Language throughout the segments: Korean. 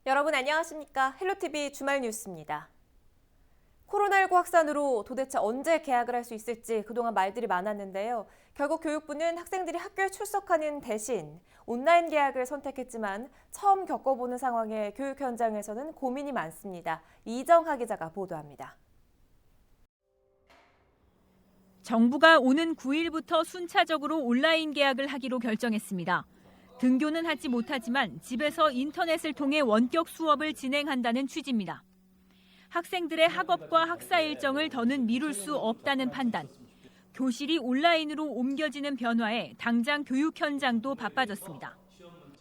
여러분 안녕하십니까? 헬로티비 주말 뉴스입니다. 코로나19 확산으로 도대체 언제 개학을 할 수 있을지 그동안 말들이 많았는데요. 결국 교육부는 학생들이 학교에 출석하는 대신 온라인 개학을 선택했지만 처음 겪어보는 상황에 교육 현장에서는 고민이 많습니다. 이정하 기자가 보도합니다. 정부가 오는 9일부터 순차적으로 온라인 개학을 하기로 결정했습니다. 등교는 하지 못하지만 집에서 인터넷을 통해 원격 수업을 진행한다는 취지입니다. 학생들의 학업과 학사 일정을 더는 미룰 수 없다는 판단. 교실이 온라인으로 옮겨지는 변화에 당장 교육 현장도 바빠졌습니다.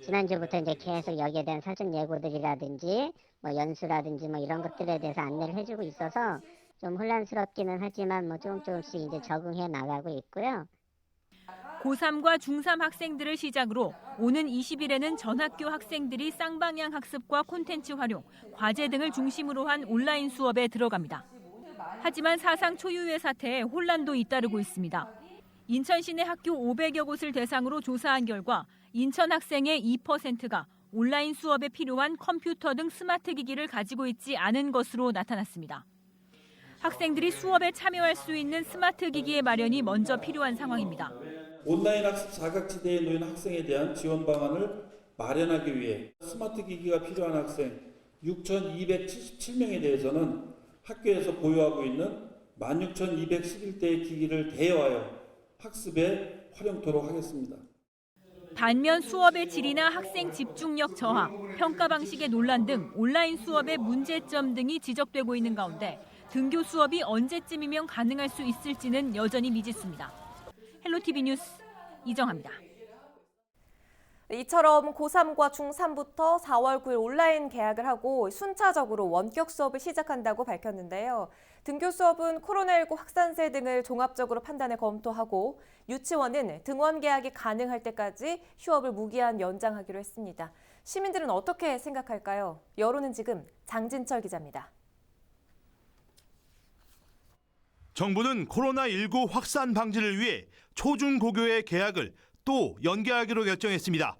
지난주부터 이제 계속 여기에 대한 사전 예고들이라든지 연수라든지 이런 것들에 대해서 안내를 해주고 있어서 좀 혼란스럽기는 하지만 조금씩 이제 적응해 나가고 있고요. 고3과 중3 학생들을 시작으로 오는 20일에는 전학교 학생들이 쌍방향 학습과 콘텐츠 활용, 과제 등을 중심으로 한 온라인 수업에 들어갑니다. 하지만 사상 초유의 사태에 혼란도 잇따르고 있습니다. 인천 시내 학교 500여 곳을 대상으로 조사한 결과 인천 학생의 2%가 온라인 수업에 필요한 컴퓨터 등 스마트 기기를 가지고 있지 않은 것으로 나타났습니다. 학생들이 수업에 참여할 수 있는 스마트 기기의 마련이 먼저 필요한 상황입니다. 온라인 학습 사각지대에 놓인 학생에 대한 지원 방안을 마련하기 위해 스마트 기기가 필요한 학생 6,277명에 대해서는 학교에서 보유하고 있는 16,211대의 기기를 대여하여 학습에 활용토록 하겠습니다. 반면 수업의 질이나 학생 집중력 저하, 평가 방식의 논란 등 온라인 수업의 문제점 등이 지적되고 있는 가운데 등교 수업이 언제쯤이면 가능할 수 있을지는 여전히 미지수입니다. 헬로티비 뉴스 이정하입니다. 이처럼 고3과 중3부터 4월 9일 온라인 개학을 하고 순차적으로 원격 수업을 시작한다고 밝혔는데요. 등교 수업은 코로나19 확산세 등을 종합적으로 판단해 검토하고 유치원은 등원 개학이 가능할 때까지 휴업을 무기한 연장하기로 했습니다. 시민들은 어떻게 생각할까요? 여론은 지금 장진철 기자입니다. 정부는 코로나19 확산 방지를 위해 초중고교의 개학을 또 연기하기로 결정했습니다.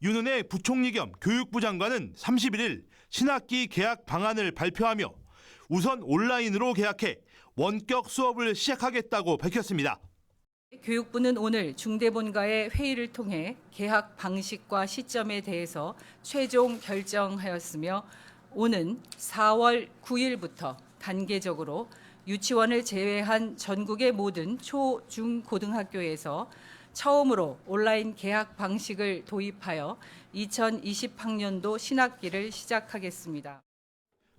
윤은혜 부총리 겸 교육부 장관은 31일 신학기 개학 방안을 발표하며 우선 온라인으로 개학해 원격 수업을 시작하겠다고 밝혔습니다. 교육부는 오늘 중대본과의 회의를 통해 개학 방식과 시점에 대해서 최종 결정하였으며 오는 4월 9일부터 단계적으로 유치원을 제외한 전국의 모든 초, 중, 고등학교에서 처음으로 온라인 개학 방식을 도입하여 2020학년도 신학기를 시작하겠습니다.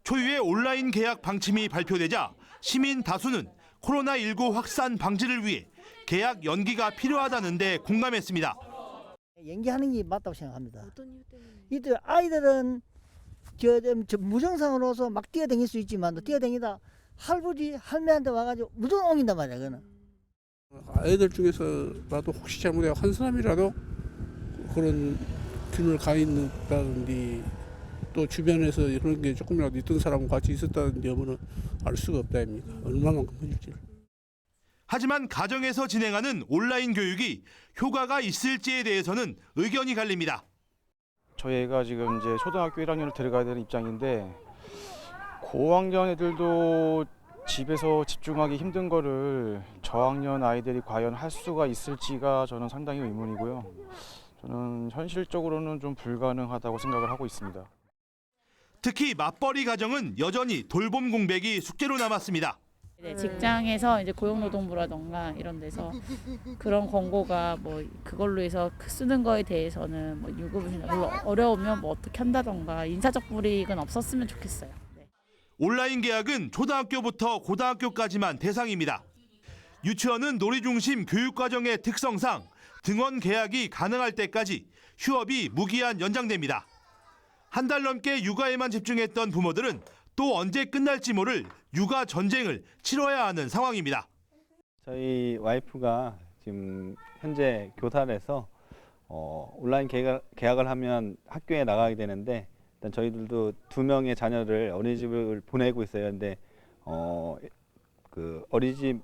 초유의 온라인 개학 방침이 발표되자 시민 다수는 코로나19 확산 방지를 위해 개학 연기가 필요하다는 데 공감했습니다. 연기하는 게 맞다고 생각합니다. 어떤 이유 때문에? 이들 아이들은 저 무증상으로서 막 뛰어다닐 수 있지만 뛰어다니다 할아버지 할매한테 와가지고 무조건 옮긴단 말이야. 그거는. 아이들 중에서라도 혹시 잘못해 한 사람이라도 그런 균을 가 있다든지 또 주변에서 이런 게 조금이라도 있던 사람과 같이 있었다는 점은 알 수가 없다 아닙니까? 얼마만큼 해줄지를. 하지만 가정에서 진행하는 온라인 교육이 효과가 있을지에 대해서는 의견이 갈립니다. 저희 애가 지금 이제 초등학교 1학년을 들어가야 되는 입장인데 고학년 애들도 집에서 집중하기 힘든 거를 저학년 아이들이 과연 할 수가 있을지가 저는 상당히 의문이고요. 저는 현실적으로는 좀 불가능하다고 생각을 하고 있습니다. 특히 맞벌이 가정은 여전히 돌봄 공백이 숙제로 남았습니다. 직장에서 이제 고용노동부라던가 이런 데서 그런 권고가 그걸로 해서 쓰는 거에 대해서는 유급을 별로 어려우면 어떻게 한다던가 인사적 불이익은 없었으면 좋겠어요. 온라인 개학은 초등학교부터 고등학교까지만 대상입니다. 유치원은 놀이중심 교육과정의 특성상 등원 개학이 가능할 때까지 휴업이 무기한 연장됩니다. 한 달 넘게 육아에만 집중했던 부모들은 또 언제 끝날지 모를 육아 전쟁을 치러야 하는 상황입니다. 저희 와이프가 지금 현재 교사라서 온라인 개학을 하면 학교에 나가게 되는데 일단 저희들도 2명의 자녀를 어린이집을 보내고 있어요. 근데 그 어린이집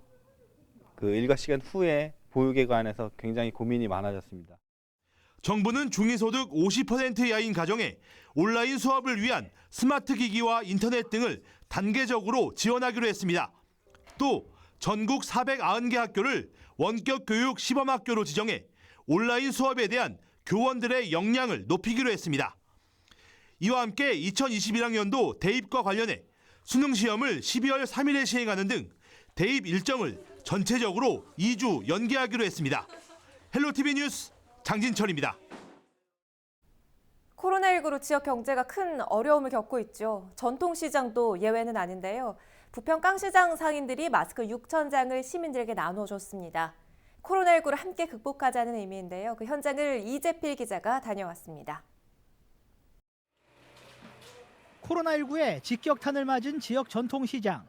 그 일과 시간 후에 보육에 관해서 굉장히 고민이 많아졌습니다. 정부는 중위소득 50% 이하인 가정에 온라인 수업을 위한 스마트 기기와 인터넷 등을 단계적으로 지원하기로 했습니다. 또 전국 490개 학교를 원격 교육 시범학교로 지정해 온라인 수업에 대한 교원들의 역량을 높이기로 했습니다. 이와 함께 2021학년도 대입과 관련해 수능 시험을 12월 3일에 시행하는 등 대입 일정을 전체적으로 2주 연기하기로 했습니다. 헬로티비 뉴스 장진철입니다. 코로나19로 지역 경제가 큰 어려움을 겪고 있죠. 전통시장도 예외는 아닌데요. 부평 깡시장 상인들이 마스크 6,000장을 시민들에게 나눠줬습니다. 코로나19를 함께 극복하자는 의미인데요. 그 현장을 이재필 기자가 다녀왔습니다. 코로나19에 직격탄을 맞은 지역 전통시장.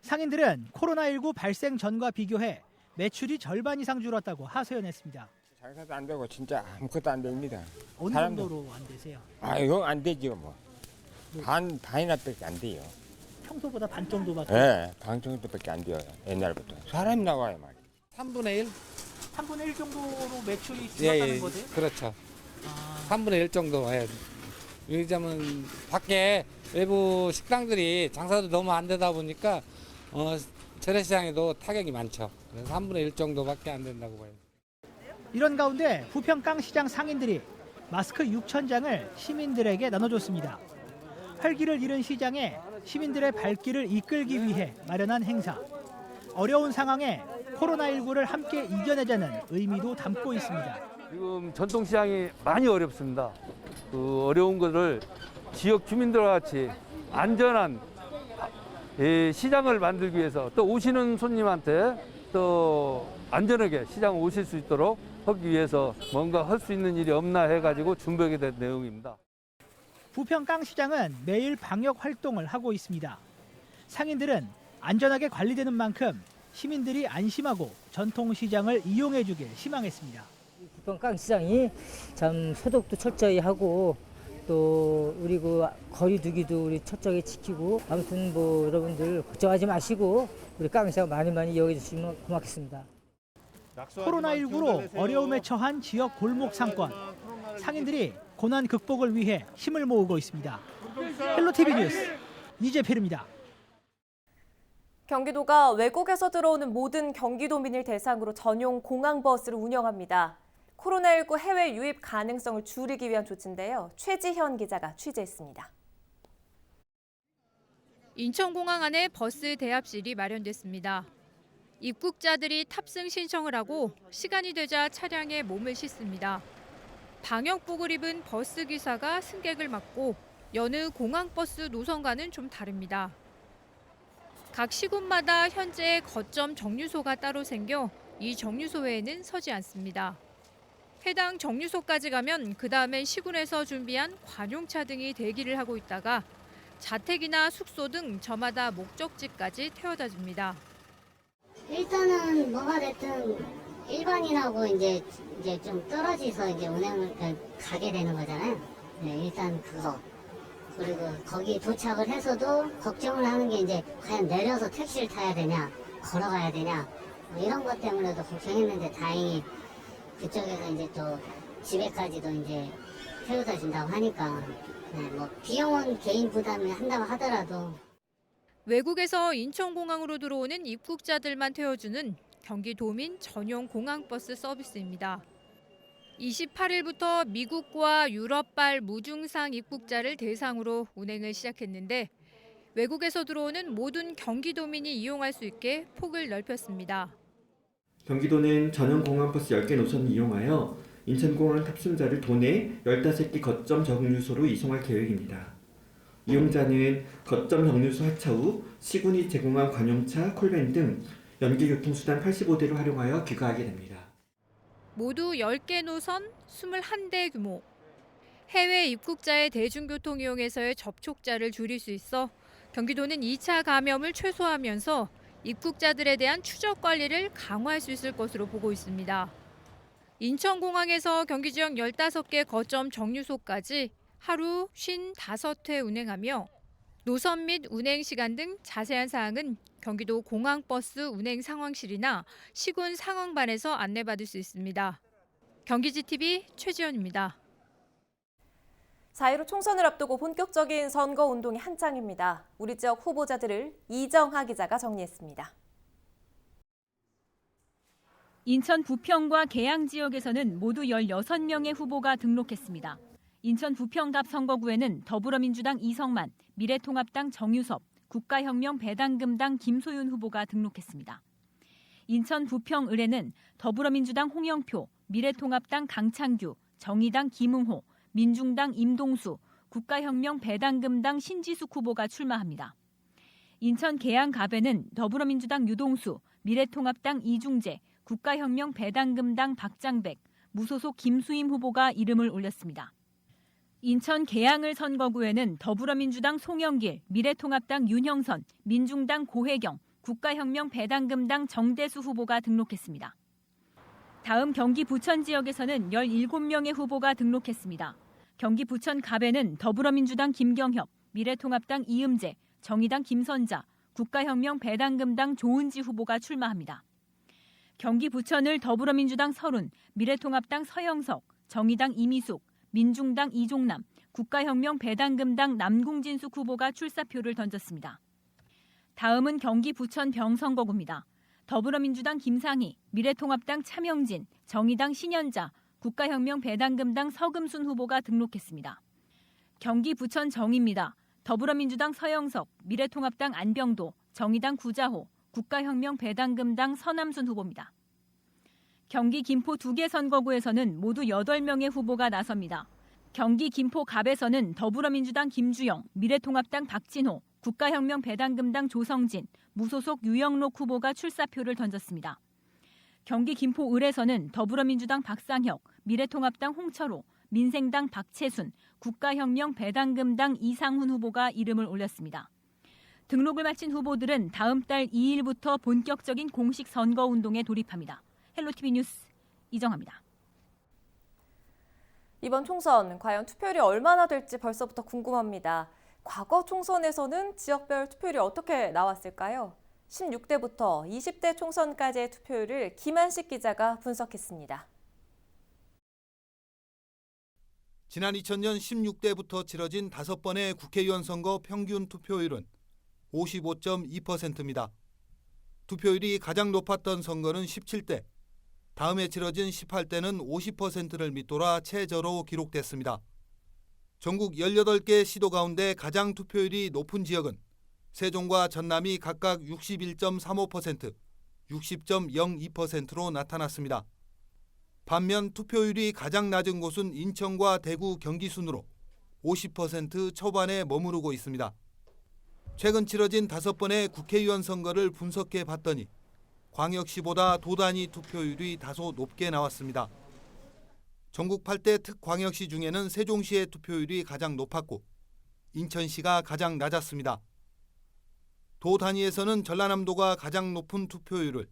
상인들은 코로나19 발생 전과 비교해 매출이 절반 이상 줄었다고 하소연했습니다. 장사도 안 되고 진짜 아무것도 안 됩니다. 어느 정도로 안 되세요? 이거 안 되죠 뭐. 반이나 밖에 안 돼요. 평소보다 반 정도밖에? 네, 반 정도밖에 안 돼요. 옛날부터. 사람이 나와요 말. 3분의 1? 3분의 1 정도로 매출이 줄었다는 거세요? 그렇죠. 3분의 1 정도. 예. 왜냐면 밖에 외부 식당들이 장사도 너무 안 되다 보니까 재래시장에도 타격이 많죠. 그래서 3분의 1 정도밖에 안 된다고 봐요. 이런 가운데 부평 깡시장 상인들이 마스크 6,000장을 시민들에게 나눠줬습니다. 활기를 잃은 시장에 시민들의 발길을 이끌기 위해 마련한 행사. 어려운 상황에 코로나19를 함께 이겨내자는 의미도 담고 있습니다. 지금 전통시장이 많이 어렵습니다. 그 어려운 것을 지역 주민들과 같이 안전한 시장을 만들기 위해서 또 오시는 손님한테 또 안전하게 시장 오실 수 있도록 하기 위해서 뭔가 할 수 있는 일이 없나 해가지고 준비하게 된 내용입니다. 부평 깡시장은 매일 방역 활동을 하고 있습니다. 상인들은 안전하게 관리되는 만큼 시민들이 안심하고 전통시장을 이용해주길 희망했습니다. 부평 깡시장이 참 소독도 철저히 하고 또 우리 그 거리두기도 우리 철저히 지키고 아무튼 뭐 여러분들 걱정하지 마시고 우리 깡시장 많이 이용해 주시면 고맙겠습니다. 코로나19로 어려움에 처한 지역 골목 상권. 상인들이 고난 극복을 위해 힘을 모으고 있습니다. 헬로티비 뉴스 이재필입니다. 경기도가 외국에서 들어오는 모든 경기도민을 대상으로 전용 공항버스를 운영합니다. 코로나19 해외 유입 가능성을 줄이기 위한 조치인데요. 최지현 기자가 취재했습니다. 인천공항 안에 버스 대합실이 마련됐습니다. 입국자들이 탑승 신청을 하고 시간이 되자 차량에 몸을 싣습니다. 방역복을 입은 버스 기사가 승객을 맡고 여느 공항버스 노선과는 좀 다릅니다. 각 시군마다 현재 거점 정류소가 따로 생겨 이 정류소에는 서지 않습니다. 해당 정류소까지 가면 그 다음엔 시군에서 준비한 관용차 등이 대기를 하고 있다가 자택이나 숙소 등 저마다 목적지까지 태워다 줍니다. 일단은 뭐가 됐든 일반인하고 이제 좀 떨어져서 이제 운행을 가게 되는 거잖아요. 네, 일단 그거. 그리고 거기 도착을 해서도 걱정을 하는 게 이제 과연 내려서 택시를 타야 되냐, 걸어가야 되냐, 뭐 이런 것 때문에도 걱정했는데 다행히 그쪽에서 이제 또 집에까지도 이제 태워다 준다고 하니까 네, 뭐 비용은 개인 부담이 한다고 하더라도 외국에서 인천공항으로 들어오는 입국자들만 태워주는 경기도민 전용 공항버스 서비스입니다. 28일부터 미국과 유럽발 무증상 입국자를 대상으로 운행을 시작했는데 외국에서 들어오는 모든 경기도민이 이용할 수 있게 폭을 넓혔습니다. 경기도는 전용 공항버스 10개 노선을 이용하여 인천공항 탑승자를 도내 15개 거점 정류소로 이송할 계획입니다. 이용자는 거점 정류소 하차 후 시군이 제공한 관용차, 콜밴 등 연계교통수단 85대를 활용하여 귀가하게 됩니다. 모두 10개 노선, 21대 규모. 해외 입국자의 대중교통 이용에서의 접촉자를 줄일 수 있어 경기도는 2차 감염을 최소화하면서 입국자들에 대한 추적 관리를 강화할 수 있을 것으로 보고 있습니다. 인천공항에서 경기 지역 15개 거점 정류소까지 하루 55회 운행하며 노선 및 운행 시간 등 자세한 사항은 경기도 공항버스 운행 상황실이나 시군 상황반에서 안내받을 수 있습니다. 경기지TV 최지연입니다. 4.15 총선을 앞두고 본격적인 선거 운동이 한창입니다. 우리 지역 후보자들을 이정하 기자가 정리했습니다. 인천 부평과 계양 지역에서는 모두 16명의 후보가 등록했습니다. 인천 부평갑 선거구에는 더불어민주당 이성만, 미래통합당 정유섭, 국가혁명 배당금당 김소윤 후보가 등록했습니다. 인천 부평 을에는 더불어민주당 홍영표, 미래통합당 강창규, 정의당 김응호, 민중당 임동수, 국가혁명 배당금당 신지숙 후보가 출마합니다. 인천 계양갑에는 더불어민주당 유동수, 미래통합당 이중재, 국가혁명 배당금당 박장백, 무소속 김수임 후보가 이름을 올렸습니다. 인천 계양을 선거구에는 더불어민주당 송영길, 미래통합당 윤형선, 민중당 고혜경, 국가혁명 배당금당 정대수 후보가 등록했습니다. 다음 경기 부천 지역에서는 17명의 후보가 등록했습니다. 경기 부천 갑에는 더불어민주당 김경협, 미래통합당 이음재, 정의당 김선자, 국가혁명 배당금당 조은지 후보가 출마합니다. 경기 부천을 더불어민주당 설운, 미래통합당 서영석, 정의당 이미숙, 민중당 이종남, 국가혁명 배당금당 남궁진숙 후보가 출사표를 던졌습니다. 다음은 경기 부천 병선거구입니다. 더불어민주당 김상희, 미래통합당 차명진, 정의당 신현자, 국가혁명 배당금당 서금순 후보가 등록했습니다. 경기 부천 정입니다. 더불어민주당 서영석, 미래통합당 안병도, 정의당 구자호, 국가혁명 배당금당 서남순 후보입니다. 경기 김포 2개 선거구에서는 모두 8명의 후보가 나섭니다. 경기 김포 갑에서는 더불어민주당 김주영, 미래통합당 박진호, 국가혁명 배당금당 조성진, 무소속 유영록 후보가 출사표를 던졌습니다. 경기 김포 을에서는 더불어민주당 박상혁, 미래통합당 홍철호, 민생당 박채순, 국가혁명 배당금당 이상훈 후보가 이름을 올렸습니다. 등록을 마친 후보들은 다음 달 2일부터 본격적인 공식 선거운동에 돌입합니다. 헬로티비 뉴스 이정아입니다. 이번 총선 과연 투표율이 얼마나 될지 벌써부터 궁금합니다. 과거 총선에서는 지역별 투표율이 어떻게 나왔을까요? 16대부터 20대 총선까지의 투표율을 김한식 기자가 분석했습니다. 지난 2000년 16대부터 치러진 5번의 국회의원 선거 평균 투표율은 55.2%입니다. 투표율이 가장 높았던 선거는 17대, 다음에 치러진 18대는 50%를 밑돌아 최저로 기록됐습니다. 전국 18개 시도 가운데 가장 투표율이 높은 지역은 세종과 전남이 각각 61.35%, 60.02%로 나타났습니다. 반면 투표율이 가장 낮은 곳은 인천과 대구, 경기 순으로 50% 초반에 머무르고 있습니다. 최근 치러진 5번의 국회의원 선거를 분석해 봤더니 광역시보다 도 단위 투표율이 다소 높게 나왔습니다. 전국 8대 특광역시 중에는 세종시의 투표율이 가장 높았고 인천시가 가장 낮았습니다. 도 단위에서는 전라남도가 가장 높은 투표율을,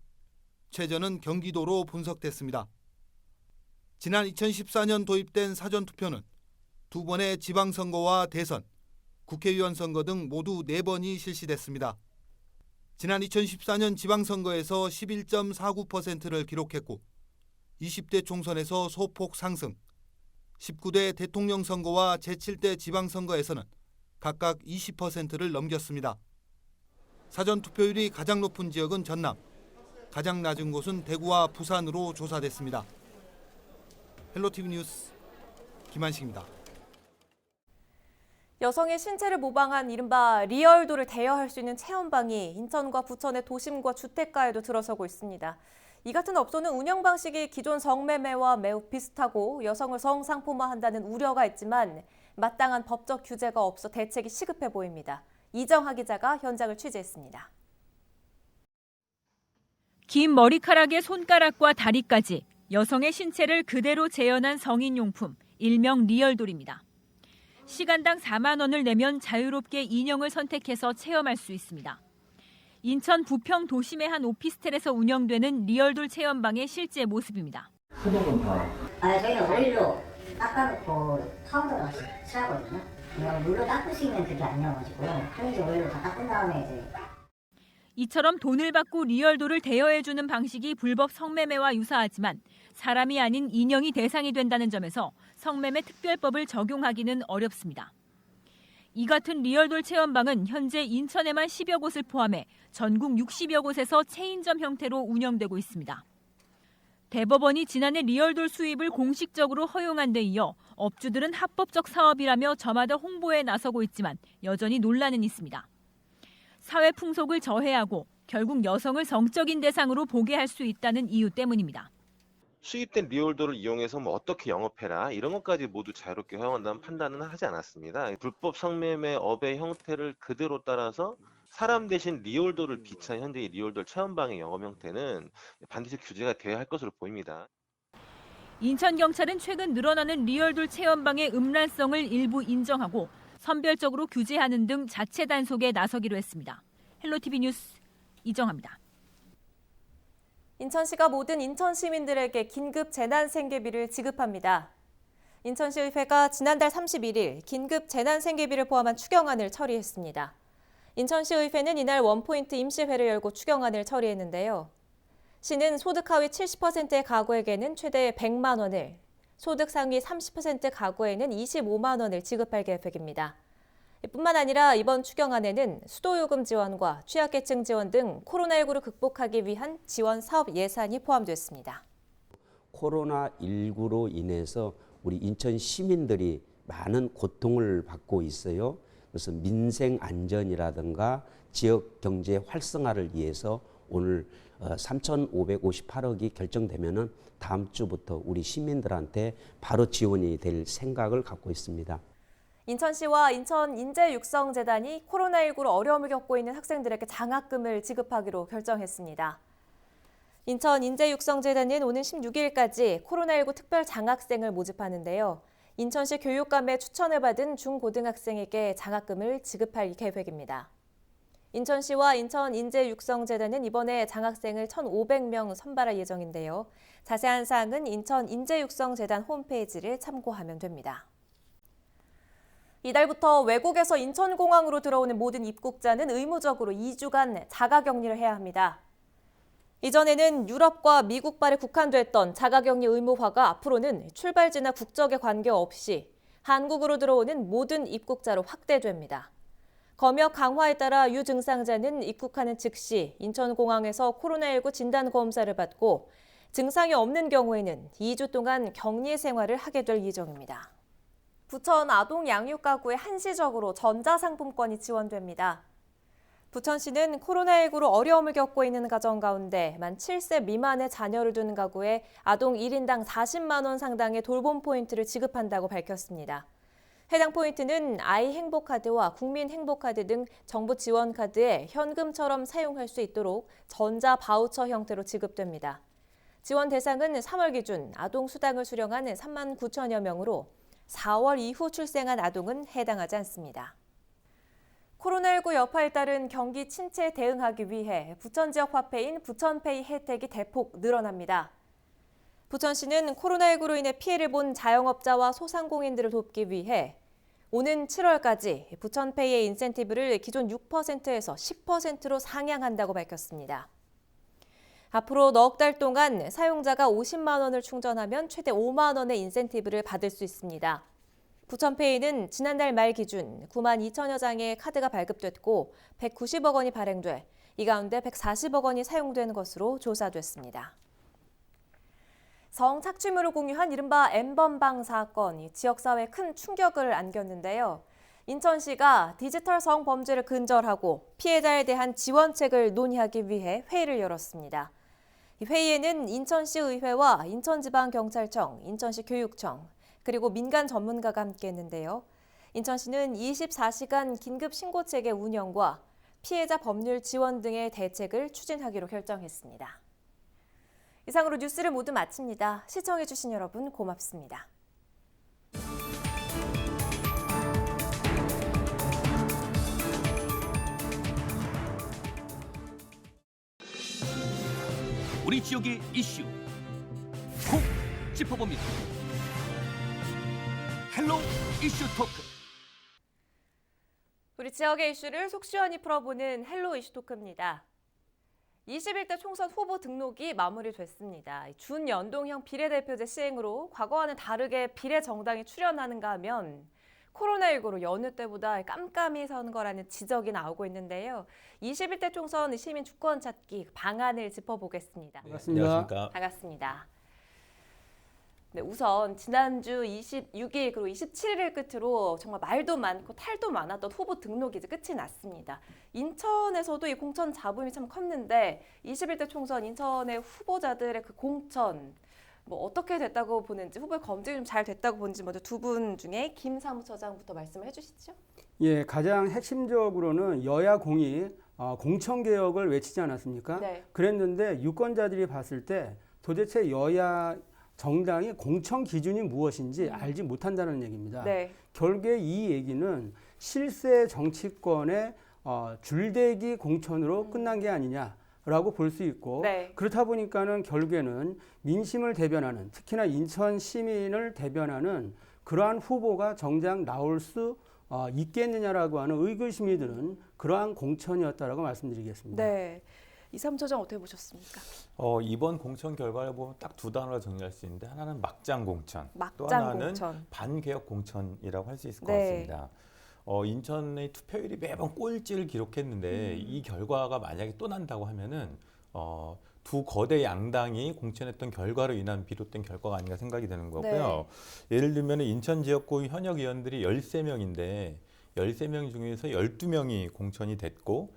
최저는 경기도로 분석됐습니다. 지난 2014년 도입된 사전투표는 2번의 지방선거와 대선, 국회의원 선거 등 모두 4번이 실시됐습니다. 지난 2014년 지방선거에서 11.49%를 기록했고 20대 총선에서 소폭 상승, 19대 대통령 선거와 제7대 지방선거에서는 각각 20%를 넘겼습니다. 사전투표율이 가장 높은 지역은 전남, 가장 낮은 곳은 대구와 부산으로 조사됐습니다. 헬로티비 뉴스 김한식입니다. 여성의 신체를 모방한 이른바 리얼도를 대여할 수 있는 체험방이 인천과 부천의 도심과 주택가에도 들어서고 있습니다. 이 같은 업소는 운영 방식이 기존 성매매와 매우 비슷하고 여성을 성상품화한다는 우려가 있지만 마땅한 법적 규제가 없어 대책이 시급해 보입니다. 이정하 기자가 현장을 취재했습니다. 긴 머리카락에 손가락과 다리까지 여성의 신체를 그대로 재현한 성인용품, 일명 리얼돌입니다. 시간당 4만 원을 내면 자유롭게 인형을 선택해서 체험할 수 있습니다. 인천 부평 도심의 한 오피스텔에서 운영되는 리얼돌 체험방의 실제 모습입니다. 소독은 다? 저희는 오일로 닦아놓고 타운으로 칠하거든요. 물로 닦을 수 있는 그게 아니어가지고 편의점 오일로 다 닦은 다음에 이제. 이처럼 돈을 받고 리얼도를 대여해주는 방식이 불법 성매매와 유사하지만 사람이 아닌 인형이 대상이 된다는 점에서 성매매 특별법을 적용하기는 어렵습니다. 이 같은 리얼돌 체험방은 현재 인천에만 10여 곳을 포함해 전국 60여 곳에서 체인점 형태로 운영되고 있습니다. 대법원이 지난해 리얼돌 수입을 공식적으로 허용한 데 이어 업주들은 합법적 사업이라며 저마다 홍보에 나서고 있지만 여전히 논란은 있습니다. 사회 풍속을 저해하고 결국 여성을 성적인 대상으로 보게 할 수 있다는 이유 때문입니다. 수입된 리얼도를 이용해서 뭐 어떻게 영업해라 이런 것까지 모두 자유롭게 허용한다는 판단은 하지 않았습니다. 불법 성매매 업의 형태를 그대로 따라서 사람 대신 리얼도를 비롯한 현재의 리얼도 체험방의 영업 형태는 반드시 규제가 되어야 할 것으로 보입니다. 인천경찰은 최근 늘어나는 리얼돌 체험방의 음란성을 일부 인정하고 선별적으로 규제하는 등 자체 단속에 나서기로 했습니다. 헬로티비 뉴스 이정아입니다. 인천시가 모든 인천 시민들에게 긴급 재난생계비를 지급합니다. 인천시의회가 지난달 31일 긴급 재난생계비를 포함한 추경안을 처리했습니다. 인천시의회는 이날 원포인트 임시회를 열고 추경안을 처리했는데요. 시는 소득 하위 70%의 가구에게는 최대 100만 원을, 소득 상위 30% 가구에는 25만 원을 지급할 계획입니다. 뿐만 아니라 이번 추경안에는 수도요금 지원과 취약계층 지원 등 코로나19를 극복하기 위한 지원 사업 예산이 포함됐습니다. 코로나19로 인해서 우리 인천 시민들이 많은 고통을 받고 있어요. 그래서 민생 안전이라든가 지역 경제 활성화를 위해서 오늘 3,558억이 결정되면은 다음 주부터 우리 시민들한테 바로 지원이 될 생각을 갖고 있습니다. 인천시와 인천인재육성재단이 코로나19로 어려움을 겪고 있는 학생들에게 장학금을 지급하기로 결정했습니다. 인천인재육성재단은 오는 16일까지 코로나19 특별 장학생을 모집하는데요. 인천시 교육감의 추천을 받은 중고등학생에게 장학금을 지급할 계획입니다. 인천시와 인천인재육성재단은 이번에 장학생을 1,500명 선발할 예정인데요. 자세한 사항은 인천인재육성재단 홈페이지를 참고하면 됩니다. 이달부터 외국에서 인천공항으로 들어오는 모든 입국자는 의무적으로 2주간 자가격리를 해야 합니다. 이전에는 유럽과 미국발에 국한됐던 자가격리 의무화가 앞으로는 출발지나 국적에 관계없이 한국으로 들어오는 모든 입국자로 확대됩니다. 검역 강화에 따라 유증상자는 입국하는 즉시 인천공항에서 코로나19 진단검사를 받고 증상이 없는 경우에는 2주 동안 격리 생활을 하게 될 예정입니다. 부천 아동 양육 가구에 한시적으로 전자상품권이 지원됩니다. 부천시는 코로나19로 어려움을 겪고 있는 가정 가운데 만 7세 미만의 자녀를 둔 가구에 아동 1인당 40만 원 상당의 돌봄 포인트를 지급한다고 밝혔습니다. 해당 포인트는 아이 행복카드와 국민 행복카드 등 정부 지원 카드에 현금처럼 사용할 수 있도록 전자 바우처 형태로 지급됩니다. 지원 대상은 3월 기준 아동 수당을 수령한 3만 9천여 명으로 4월 이후 출생한 아동은 해당하지 않습니다. 코로나19 여파에 따른 경기 침체에 대응하기 위해 부천 지역 화폐인 부천페이 혜택이 대폭 늘어납니다. 부천시는 코로나19로 인해 피해를 본 자영업자와 소상공인들을 돕기 위해 오는 7월까지 부천페이의 인센티브를 기존 6%에서 10%로 상향한다고 밝혔습니다. 앞으로 넉 달 동안 사용자가 50만 원을 충전하면 최대 5만 원의 인센티브를 받을 수 있습니다. 부천페이는 지난달 말 기준 9만 2천여 장의 카드가 발급됐고 190억 원이 발행돼 이 가운데 140억 원이 사용된 것으로 조사됐습니다. 성착취물을 공유한 이른바 N번방 사건이 지역사회에 큰 충격을 안겼는데요. 인천시가 디지털 성범죄를 근절하고 피해자에 대한 지원책을 논의하기 위해 회의를 열었습니다. 이 회의에는 인천시의회와 인천지방경찰청, 인천시 교육청, 그리고 민간 전문가가 함께했는데요. 인천시는 24시간 긴급신고체계 운영과 피해자 법률 지원 등의 대책을 추진하기로 결정했습니다. 이상으로 뉴스를 모두 마칩니다. 시청해주신 여러분 고맙습니다. 우리 지역의 이슈 콕 짚어봅니다. 헬로 이슈 토크. 우리 지역의 이슈를 속 시원히 풀어보는 헬로 이슈 토크입니다. 21대 총선 후보 등록이 마무리됐습니다. 준연동형 비례대표제 시행으로 과거와는 다르게 비례정당이 출연하는가 하면 코로나19로 여느 때보다 깜깜이 선 거라는 지적이 나오고 있는데요. 21대 총선 시민 주권 찾기 방안을 짚어보겠습니다. 반갑습니다. 반갑습니다. 네, 우선 지난주 26일 그리고 27일을 끝으로 정말 말도 많고 탈도 많았던 후보 등록이 이제 끝이 났습니다. 인천에서도 이 공천 잡음이 참 컸는데 21대 총선 인천의 후보자들의 그 공천 뭐 어떻게 됐다고 보는지 후보의 검증이 좀 잘 됐다고 보는지 먼저 두 분 중에 김 사무처장부터 말씀을 해주시죠. 예, 가장 핵심적으로는 여야 공이 공천 개혁을 외치지 않았습니까? 네. 그랬는데 유권자들이 봤을 때 도대체 여야 정당이 공천 기준이 무엇인지 알지 못한다는 얘기입니다. 네. 결국에 이 얘기는 실세 정치권의 줄대기 공천으로 끝난 게 아니냐라고 볼 수 있고 네. 그렇다 보니까는 결국에는 민심을 대변하는 특히나 인천 시민을 대변하는 그러한 후보가 정작 나올 수 있겠느냐라고 하는 의구심이 드는 그러한 공천이었다라고 말씀드리겠습니다. 네. 이 사무처장 어떻게 보셨습니까? 이번 공천 결과를 보면 딱 두 단어로 정리할 수 있는데 하나는 막장 공천, 또 막장 하나는 공천. 반개혁 공천이라고 할 수 있을 것 네. 같습니다. 인천의 투표율이 매번 꼴찌를 기록했는데 이 결과가 만약에 또 난다고 하면은 두 거대 양당이 공천했던 결과로 인한 비롯된 결과가 아닌가 생각이 되는 거고요. 예를 들면 인천 지역구 현역 의원들이 13명인데 13명 중에서 12명이 공천이 됐고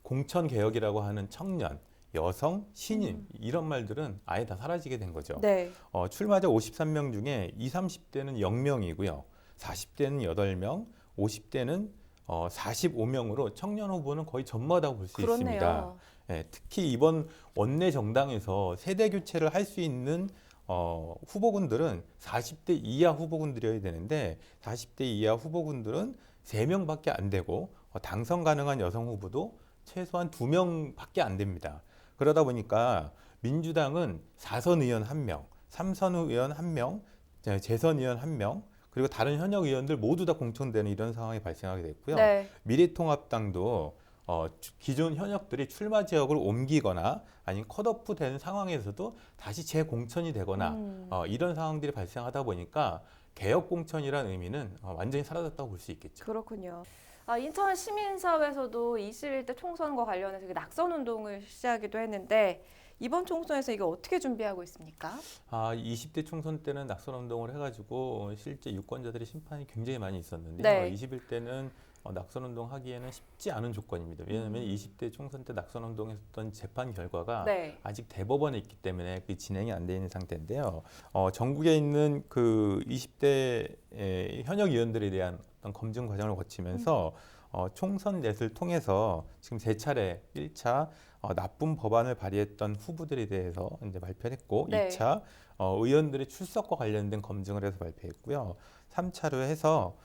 공천 개혁이라고 하는 청년, 여성, 신인 이런 말들은 아예 다 사라지게 된 거죠. 네. 출마자 53명 중에 20, 30대는 0명이고요. 40대는 8명, 50대는 45명으로 청년 후보는 거의 전무하다고 볼 수 있습니다. 예, 특히 이번 원내 정당에서 세대 교체를 할 수 있는 후보군들은 40대 이하 후보군들이어야 되는데 40대 이하 후보군들은 3명밖에 안 되고 당선 가능한 여성 후보도 최소한 2명밖에 안 됩니다. 그러다 보니까 민주당은 4선 의원 1명, 3선 의원 1명, 재선 의원 1명, 그리고 다른 현역 의원들 모두 다 공천되는 이런 상황이 발생하게 됐고요. 네. 미래통합당도 기존 현역들이 출마 지역을 옮기거나 아니면 컷오프 되는 상황에서도 다시 재공천이 되거나 이런 상황들이 발생하다 보니까 개혁 공천이라는 의미는 완전히 사라졌다고 볼 수 있겠죠. 그렇군요. 인천 시민사회에서도 21대 총선과 관련해서 낙선 운동을 시작하기도 했는데 이번 총선에서 이거 어떻게 준비하고 있습니까? 20대 총선 때는 낙선 운동을 해가지고 실제 유권자들의 심판이 굉장히 많이 있었는데요. 네. 21대는 낙선 운동 하기에는 쉽지 않은 조건입니다. 왜냐하면 20대 총선 때 낙선 운동했던 재판 결과가 네. 아직 대법원에 있기 때문에 그 진행이 안 돼 있는 상태인데요. 전국에 있는 그 20대 현역 의원들에 대한 어떤 검증 과정을 거치면서 총선 넷을 통해서 지금 3차례 1차 나쁜 법안을 발의했던 후보들에 대해서 이제 발표했고 네. 2차 의원들의 출석과 관련된 검증을 해서 발표했고요. 3차로 해서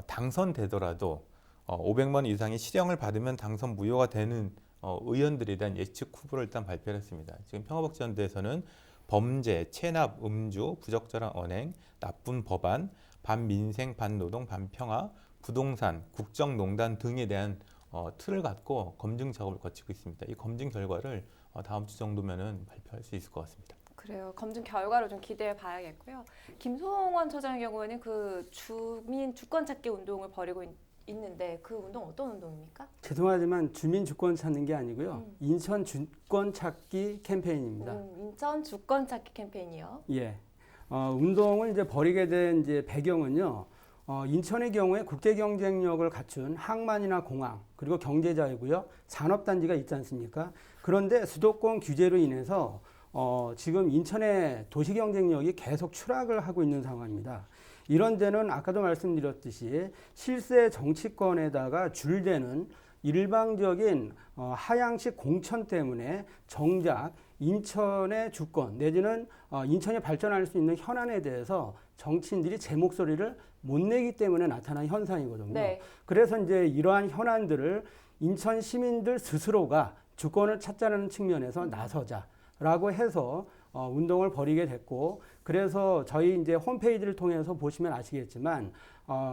당선되더라도 500만 원 이상의 실형을 받으면 당선 무효가 되는 의원들에 대한 예측 후보를 일단 발표를 했습니다. 지금 평화복지연대에서는 범죄, 체납, 음주, 부적절한 언행, 나쁜 법안, 반민생, 반노동, 반평화, 부동산, 국정농단 등에 대한 틀을 갖고 검증 작업을 거치고 있습니다. 이 검증 결과를 다음 주 정도면은 발표할 수 있을 것 같습니다. 그래요. 검증 결과를 좀 기대해 봐야겠고요. 김송원 처장의 경우에는 그 주민 주권 찾기 운동을 벌이고 있는데 그 운동 어떤 운동입니까? 죄송하지만 주민 주권 찾는 게 아니고요. 인천 주권 찾기 캠페인입니다. 인천 주권 찾기 캠페인이요. 예. 운동을 이제 벌이게 된 이제 배경은요. 인천의 경우에 국제 경쟁력을 갖춘 항만이나 공항 그리고 경제자유구역, 산업단지가 있지 않습니까? 그런데 수도권 규제로 인해서 지금 인천의 도시 경쟁력이 계속 추락을 하고 있는 상황입니다. 이런 데는 아까도 말씀드렸듯이 실세 정치권에다가 줄대는 일방적인 하향식 공천 때문에 정작 인천의 주권 내지는 인천이 발전할 수 있는 현안에 대해서 정치인들이 제 목소리를 못 내기 때문에 나타난 현상이거든요. 네. 그래서 이제 이러한 현안들을 인천 시민들 스스로가 주권을 찾자는 측면에서 나서자라고 해서 운동을 벌이게 됐고, 그래서 저희 이제 홈페이지를 통해서 보시면 아시겠지만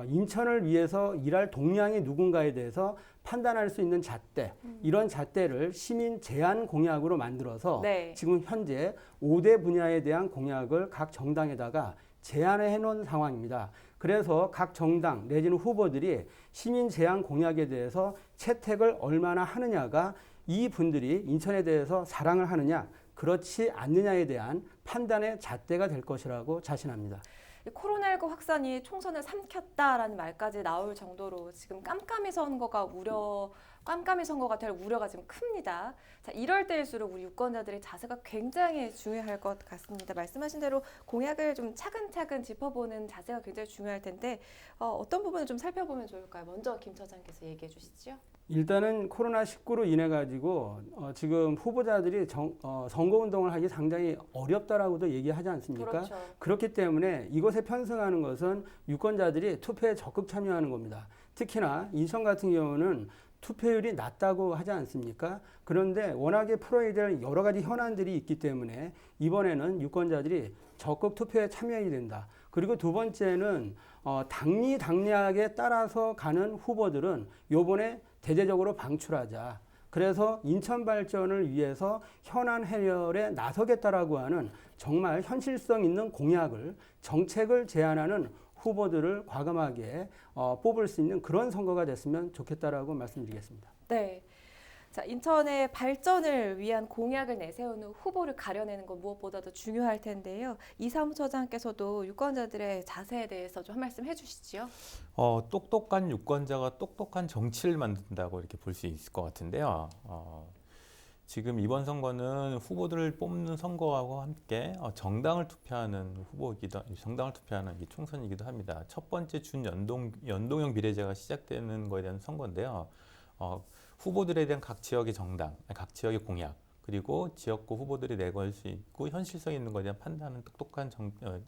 인천을 위해서 일할 동량이 누군가에 대해서 판단할 수 있는 잣대, 이런 잣대를 시민 제안 공약으로 만들어서 네. 지금 현재 5대 분야에 대한 공약을 각 정당에다가 제안을 해놓은 상황입니다. 그래서 각 정당 내지는 후보들이 시민 제안 공약에 대해서 채택을 얼마나 하느냐가 이 분들이 인천에 대해서 사랑을 하느냐, 그렇지 않느냐에 대한 판단의 잣대가 될 것이라고 자신합니다. 코로나19 확산이 총선을 삼켰다라는 말까지 나올 정도로 지금 깜깜이 선거가 될 우려가 지금 큽니다. 자, 이럴 때일수록 우리 유권자들의 자세가 굉장히 중요할 것 같습니다. 말씀하신 대로 공약을 좀 차근차근 짚어보는 자세가 굉장히 중요할 텐데 어떤 부분을 좀 살펴보면 좋을까요? 먼저 김 처장께서 얘기해 주시죠. 일단은 코로나19로 인해 가지고 지금 후보자들이 선거운동을 하기 상당히 어렵다라고도 얘기하지 않습니까? 그렇죠. 그렇기 때문에 이것에 편승하는 것은 유권자들이 투표에 적극 참여하는 겁니다. 특히나 인천 같은 경우는 투표율이 낮다고 하지 않습니까? 그런데 워낙에 풀어야 될 여러 가지 현안들이 있기 때문에 이번에는 유권자들이 적극 투표에 참여해야 된다. 그리고 두 번째는 당리당략에 따라서 가는 후보들은 요번에 대대적으로 방출하자. 그래서 인천 발전을 위해서 현안 해결에 나서겠다라고 하는 정말 현실성 있는 공약을, 정책을 제안하는 후보들을 과감하게 뽑을 수 있는 그런 선거가 됐으면 좋겠다라고 말씀드리겠습니다. 네. 자, 인천의 발전을 위한 공약을 내세우는 후보를 가려내는 건 무엇보다도 중요할 텐데요. 이사무 처장께서도 유권자들의 자세에 대해서 좀 한 말씀 해주시죠. 똑똑한 유권자가 똑똑한 정치를 만든다고 이렇게 볼 수 있을 것 같은데요. 지금 이번 선거는 후보들을 뽑는 선거하고 함께 정당을 투표하는 이 총선이기도 합니다. 첫 번째 연동형 비례제가 시작되는 것에 대한 선거인데요. 후보들에 대한 각 지역의 정당, 각 지역의 공약, 그리고 지역구 후보들이 내걸 수 있고 현실성 있는 것에 대한 판단은 똑똑한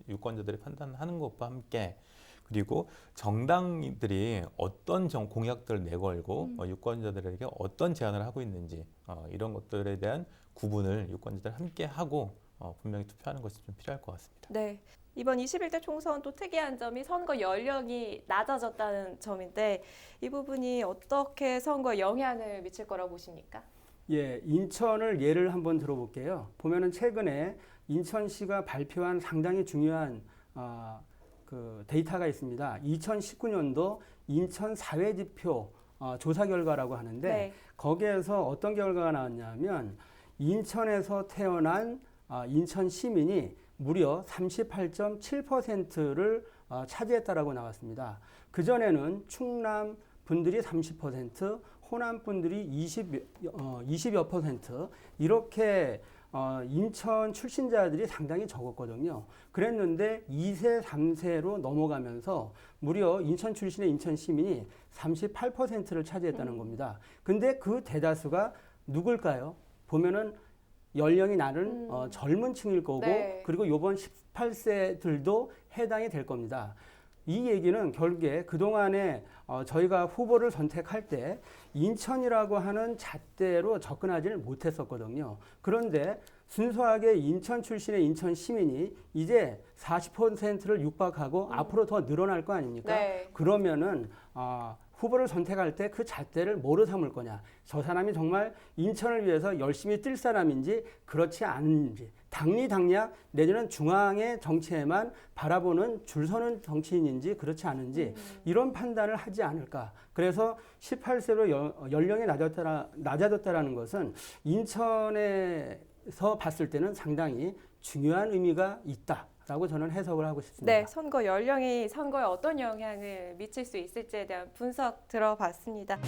유권자들이 판단하는 것과 함께, 그리고 정당들이 어떤 공약들을 내걸고 유권자들에게 어떤 제안을 하고 있는지 이런 것들에 대한 구분을 유권자들 함께 하고 분명히 투표하는 것이 좀 필요할 것 같습니다. 네. 이번 21대 총선 또 특이한 점이 선거 연령이 낮아졌다는 점인데 이 부분이 어떻게 선거에 영향을 미칠 거라고 보십니까? 예, 인천을 예를 한번 들어볼게요. 보면은 최근에 인천시가 발표한 상당히 중요한 그 데이터가 있습니다. 2019년도 인천 사회지표 조사 결과라고 하는데 네. 거기에서 어떤 결과가 나왔냐면 인천에서 태어난 인천 시민이 무려 38.7%를 차지했다라고 나왔습니다. 그전에는 충남 분들이 30%, 호남 분들이 20여 퍼센트 이렇게 인천 출신자들이 상당히 적었거든요. 그랬는데 2세, 3세로 넘어가면서 무려 인천 출신의 인천 시민이 38%를 차지했다는 겁니다. 근데 그 대다수가 누굴까요? 보면은 연령이 나는 젊은 층일 거고 네. 그리고 요번 18세들도 해당이 될 겁니다. 이 얘기는 결국에 그동안에 저희가 후보를 선택할 때 인천이라고 하는 잣대로 접근하지를 못했었거든요. 그런데 순수하게 인천 출신의 인천 시민이 이제 40%를 육박하고 앞으로 더 늘어날 거 아닙니까? 네. 그러면은 후보를 선택할 때 그 잣대를 뭐로 삼을 거냐. 저 사람이 정말 인천을 위해서 열심히 뛸 사람인지 그렇지 않은지. 당리당략 내지는 중앙의 정치에만 바라보는 줄 서는 정치인인지 그렇지 않은지 이런 판단을 하지 않을까. 그래서 18세로 연령이 낮아졌다라는 것은 인천에서 봤을 때는 상당히 중요한 의미가 있다라고 저는 해석을 하고 싶습니다. 네, 선거 연령이 선거에 어떤 영향을 미칠 수 있을지에 대한 분석 들어봤습니다.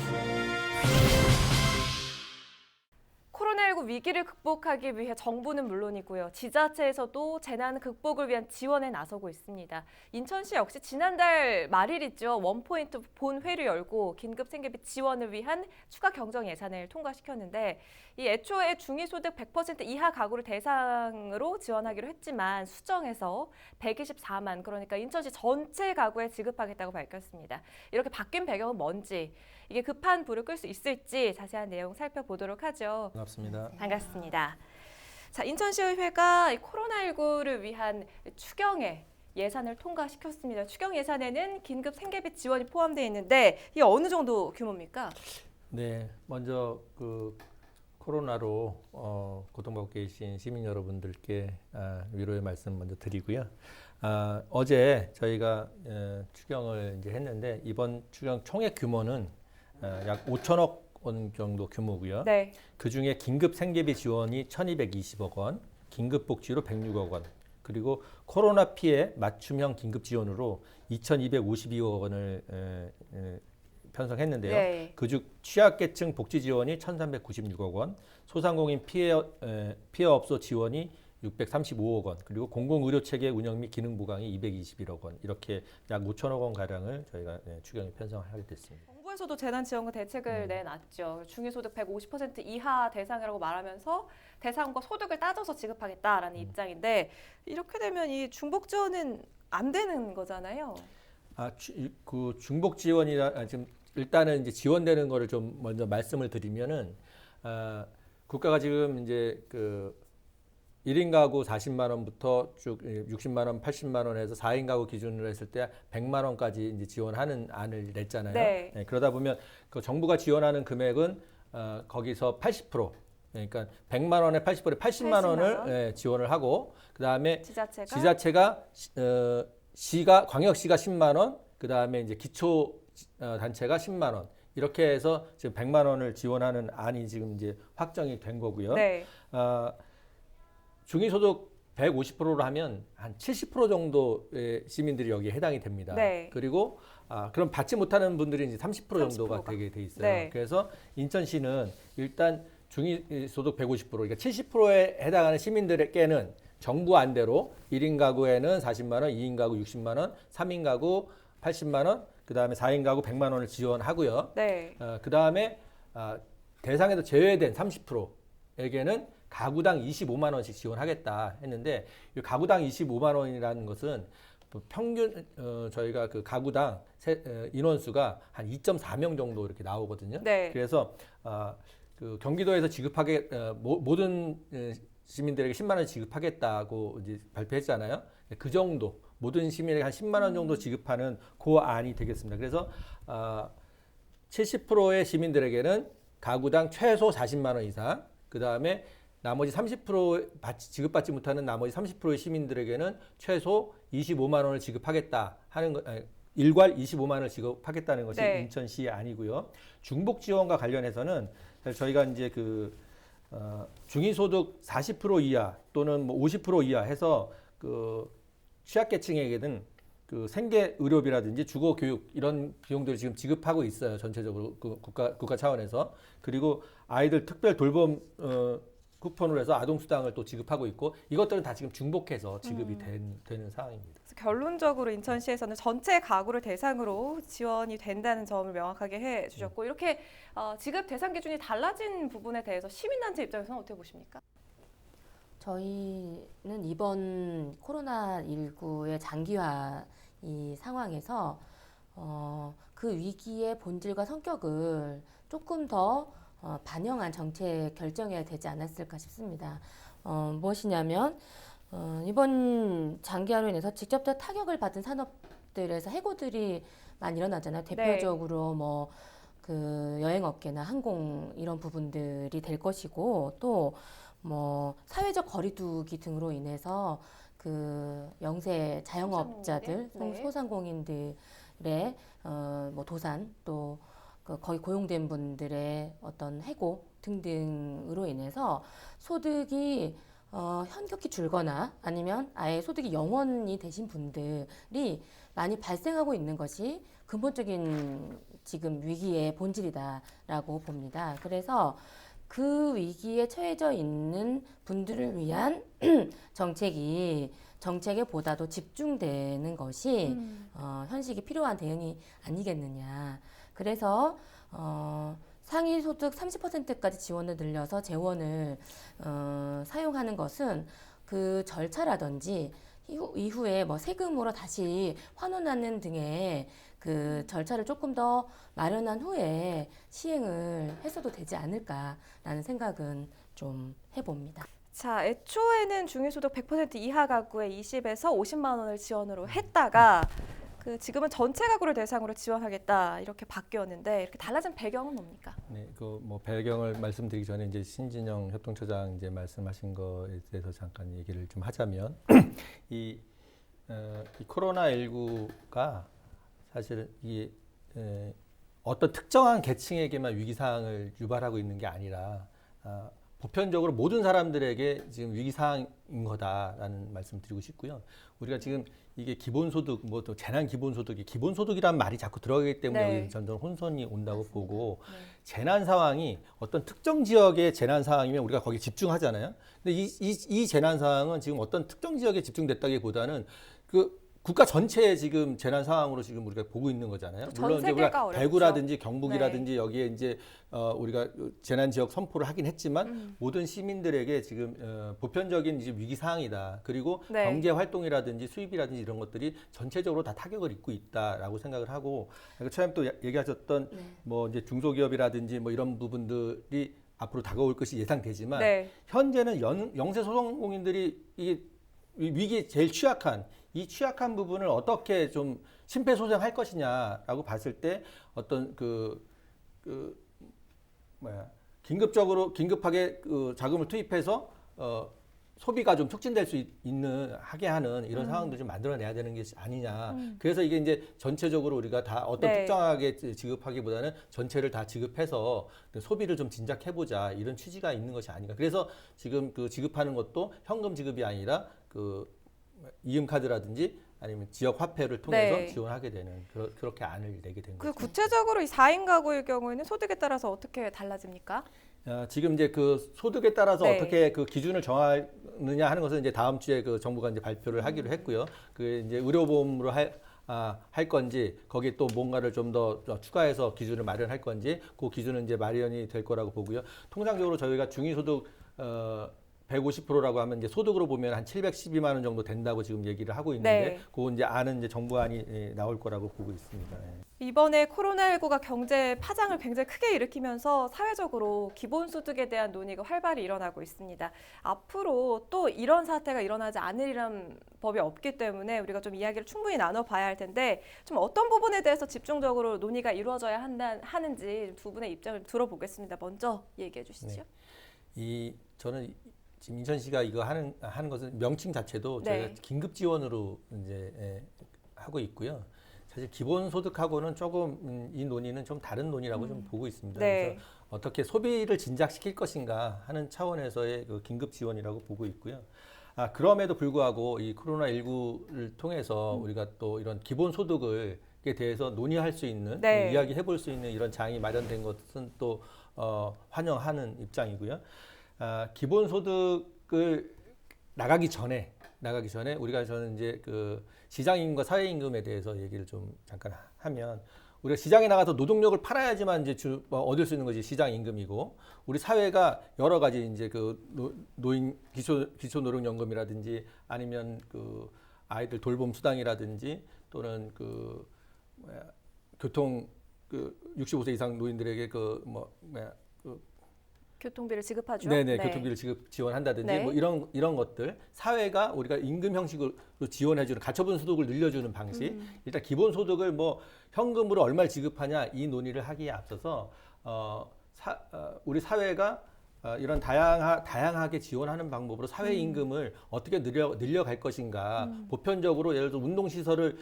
코로나19 위기를 극복하기 위해 정부는 물론이고요. 지자체에서도 재난 극복을 위한 지원에 나서고 있습니다. 인천시 역시 지난달 말일이죠. 원포인트 본회를 열고 긴급 생계비 지원을 위한 추가 경정 예산을 통과시켰는데 이 애초에 중위소득 100% 이하 가구를 대상으로 지원하기로 했지만 수정해서 124만 그러니까 인천시 전체 가구에 지급하겠다고 밝혔습니다. 이렇게 바뀐 배경은 뭔지 이게 급한 불을 끌 수 있을지 자세한 내용 살펴보도록 하죠. 반갑습니다. 반갑습니다. 자, 인천시의회가 코로나19를 위한 추경에 예산을 통과시켰습니다. 추경 예산에는 긴급 생계비 지원이 포함되어 있는데 이 어느 정도 규모입니까? 네, 먼저 그 코로나로 고통받고 계신 시민 여러분들께 위로의 말씀 먼저 드리고요. 어제 저희가 추경을 이제 했는데 이번 추경 총액 규모는 약 5천억 원 정도 규모고요. 네. 그 중에 긴급 생계비 지원이 1,220억 원, 긴급 복지로 106억 원, 그리고 코로나 피해 맞춤형 긴급 지원으로 2,252억 원을 편성했는데요. 네. 그중 취약계층 복지 지원이 1,396억 원, 소상공인 피해업소 지원이 635억 원, 그리고 공공의료체계 운영 및 기능 보강이 221억 원, 이렇게 약 5천억 원 가량을 저희가 추경에 편성하게 됐습니다. 정부에서도 재난지원금 대책을 내놨죠. 중위소득 150% 이하 대상이라고 말하면서 대상과 소득을 따져서 지급하겠다라는 입장인데 이렇게 되면 이 중복 지원은 안 되는 거잖아요. 그 중복 지원이라 지금 일단은 이제 지원되는 거를 좀 먼저 말씀을 드리면은 국가가 지금 이제 그 1인 가구 40만 원부터 쭉 60만 원, 80만 원 해서 4인 가구 기준으로 했을 때 100만 원까지 이제 지원하는 안을 냈잖아요. 네. 네, 그러다 보면 그 정부가 지원하는 금액은 거기서 80%, 그러니까 100만 원에 80%, 80만 원을 지원을 하고 그다음에 지자체가 광역시가 10만 원, 그다음에 이제 기초 단체가 10만 원. 이렇게 해서 지금 100만 원을 지원하는 안이 지금 이제 확정이 된 거고요. 네. 중위소득 150%로 하면 한 70% 정도의 시민들이 여기에 해당이 됩니다. 네. 그리고 그럼 받지 못하는 분들이 이제 30% 정도가 되게 돼 있어요. 네. 그래서 인천시는 일단 중위소득 150%, 그러니까 70%에 해당하는 시민들에게는 정부 안대로 1인 가구에는 40만 원, 2인 가구 60만 원, 3인 가구 80만 원, 그다음에 4인 가구 100만 원을 지원하고요. 네. 그다음에 대상에서 제외된 30%에게는 가구당 25만 원씩 지원하겠다 했는데 이 가구당 25만 원이라는 것은 평균 저희가 그 가구당 인원수가 한 2.4명 정도 이렇게 나오거든요. 네. 그래서 그 경기도에서 지급하게 모든 시민들에게 10만 원 지급하겠다고 이제 발표했잖아요. 그 정도 모든 시민에게 한 10만 원 정도 지급하는 그 안이 되겠습니다. 그래서 70%의 시민들에게는 가구당 최소 40만 원 이상, 그 다음에 나머지 30% 지급받지 못하는 나머지 30%의 시민들에게는 최소 25만 원을 지급하겠다 하는 것, 일괄 25만 원을 지급하겠다는 것이 네. 인천시의 안이고요. 중복 지원과 관련해서는 저희가 이제 그 중위소득 40% 이하 또는 뭐 50% 이하 해서 그 취약계층에게는 그 생계 의료비라든지 주거 교육 이런 비용들을 지금 지급하고 있어요. 전체적으로 그 국가 차원에서. 그리고 아이들 특별 돌봄 쿠폰으로 해서 아동수당을 또 지급하고 있고 이것들은 다 지금 중복해서 지급이 되는 상황입니다. 그래서 결론적으로 인천시에서는 전체 가구를 대상으로 지원이 된다는 점을 명확하게 해주셨고 이렇게 지급 대상 기준이 달라진 부분에 대해서 시민단체 입장에서는 어떻게 보십니까? 저희는 이번 코로나19의 장기화 이 상황에서 그 위기의 본질과 성격을 조금 더 반영한 정책 결정해야 되지 않았을까 싶습니다. 무엇이냐면 이번 장기화로 인해서 직접적 타격을 받은 산업들에서 해고들이 많이 일어나잖아요. 대표적으로 뭐 그 여행업계나 항공 이런 부분들이 될 것이고 또 뭐 사회적 거리두기 등으로 인해서 그 영세 자영업자들, 소상공인들의 뭐 도산 또 그 거의 고용된 분들의 어떤 해고 등등으로 인해서 소득이 현격히 줄거나 아니면 아예 소득이 0원이 되신 분들이 많이 발생하고 있는 것이 근본적인 지금 위기의 본질이다라고 봅니다. 그래서 그 위기에 처해져 있는 분들을 위한 정책에 보다도 집중되는 것이 현실이 필요한 대응이 아니겠느냐. 그래서 상위 소득 30%까지 지원을 늘려서 재원을 사용하는 것은 그 절차라든지 이후에 뭐 세금으로 다시 환원하는 등의 그 절차를 조금 더 마련한 후에 시행을 했어도 되지 않을까라는 생각은 좀 해봅니다. 자, 애초에는 중위소득 100% 이하 가구에 20에서 50만 원을 지원으로 했다가 지금은 전체 가구를 대상으로 지원하겠다 이렇게 바뀌었는데 이렇게 달라진 배경은 뭡니까? 네, 그 뭐 배경을 말씀드리기 전에 이제 신진영 협동처장 이제 말씀하신 거에 대해서 잠깐 얘기를 좀 하자면 이 코로나19가 사실은 이게 어떤 특정한 계층에게만 위기 상황을 유발하고 있는 게 아니라 보편적으로 모든 사람들에게 지금 위기 상황인 거다라는 말씀드리고 싶고요. 우리가 지금 이게 기본소득, 뭐 또 재난 기본소득이 기본소득이란 말이 자꾸 들어가기 때문에 네. 여기 점점 혼선이 온다고 보고 재난 상황이 어떤 특정 지역의 재난 상황이면 우리가 거기 집중하잖아요. 근데 이 재난 상황은 지금 어떤 특정 지역에 집중됐다기보다는 국가 전체의 지금 재난 상황으로 지금 우리가 보고 있는 거잖아요. 물론 이제 우리가 대구라든지 경북이라든지 여기에 이제 우리가 재난 지역 선포를 하긴 했지만 모든 시민들에게 지금 보편적인 이제 위기 상황이다. 그리고 경제 활동이라든지 수입이라든지 이런 것들이 전체적으로 다 타격을 입고 있다라고 생각을 하고 처음 또 얘기하셨던 뭐 이제 중소기업이라든지 뭐 이런 부분들이 앞으로 다가올 것이 예상되지만 현재는 영세 소상공인들이 이 위기에 제일 취약한 이 취약한 부분을 어떻게 좀 심폐소생할 것이냐라고 봤을 때 어떤 긴급하게 자금을 투입해서 소비가 좀 촉진될 수 하게 하는 이런 상황도 좀 만들어내야 되는 게 아니냐. 그래서 이게 이제 전체적으로 우리가 다 어떤 특정하게 지급하기보다는 전체를 다 지급해서 소비를 좀 진작해보자 이런 취지가 있는 것이 아닌가. 그래서 지금 지급하는 것도 현금 지급이 아니라 이음카드라든지 아니면 지역 화폐를 통해서 지원하게 되는 그렇게 안을 내게 된 거죠. 구체적으로 이 4인 가구의 경우에는 소득에 따라서 어떻게 달라집니까? 지금 이제 소득에 따라서 어떻게 기준을 정하느냐 하는 것은 이제 다음 주에 정부가 이제 발표를 하기로 했고요. 이제 의료보험으로 할 건지 거기에 또 뭔가를 좀 더 추가해서 기준을 마련할 건지 그 기준은 이제 마련이 될 거라고 보고요. 통상적으로 저희가 중위소득 150%라고 하면 이제 소득으로 보면 한 712만 원 정도 된다고 지금 얘기를 하고 있는데 그 이제 이제 정부안이 나올 거라고 보고 있습니다. 이번에 코로나19가 경제 파장을 굉장히 크게 일으키면서 사회적으로 기본소득에 대한 논의가 활발히 일어나고 있습니다. 앞으로 또 이런 사태가 일어나지 않으리란 법이 없기 때문에 우리가 좀 이야기를 충분히 나눠봐야 할 텐데 좀 어떤 부분에 대해서 집중적으로 논의가 이루어져야 하는지 두 분의 입장을 들어보겠습니다. 먼저 얘기해 주시죠. 저는 지금 인천시가 이거 하는 것은 명칭 자체도 저희가 긴급 지원으로 이제 하고 있고요. 사실 기본소득하고는 조금 이 논의는 좀 다른 논의라고 좀 보고 있습니다. 그래서 어떻게 소비를 진작시킬 것인가 하는 차원에서의 긴급 지원이라고 보고 있고요. 그럼에도 불구하고 이 코로나19를 통해서 우리가 또 이런 기본소득에 대해서 논의할 수 있는 이야기해 볼 수 있는 이런 장이 마련된 것은 또 환영하는 입장이고요. 기본소득을 나가기 전에 저는 이제 시장임금과 사회임금에 대해서 얘기를 좀 잠깐 하면 우리가 시장에 나가서 노동력을 팔아야지만 이제 얻을 수 있는 것이 시장임금이고 우리 사회가 여러 가지 이제 노인 기초노령연금이라든지 아니면 아이들 돌봄 수당이라든지 또는 교통 65세 이상 노인들에게 교통비를 지급하죠. 교통비를 지원한다든지 뭐 이런 것들 사회가 우리가 임금 형식으로 지원해주는 가처분 소득을 늘려주는 방식. 일단 기본 소득을 뭐 현금으로 얼마를 지급하냐 이 논의를 하기에 앞서서 우리 사회가 이런 다양하게 지원하는 방법으로 사회 임금을 어떻게 늘려갈 것인가. 보편적으로 예를 들어 운동시설을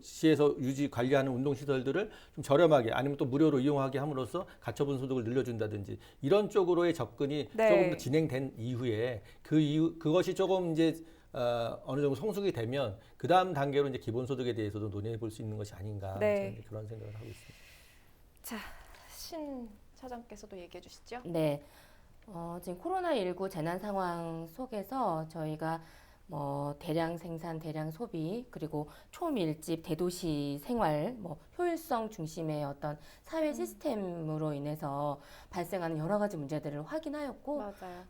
시에서 관리하는 운동시설들을 좀 저렴하게 아니면 또 무료로 이용하게 함으로써 가처분 소득을 늘려준다든지 이런 쪽으로의 접근이 조금 더 진행된 이후에 그것이 조금 이제 어느 정도 성숙이 되면 그 다음 단계로 이제 기본소득에 대해서도 논의해 볼 수 있는 것이 아닌가 저는 그런 생각을 하고 있습니다. 자, 신 차장께서도 얘기해 주시죠. 네. 지금 코로나19 재난 상황 속에서 저희가 대량 생산, 대량 소비, 그리고 초밀집, 대도시 생활, 효율성 중심의 어떤 사회 시스템으로 인해서 발생하는 여러 가지 문제들을 확인하였고,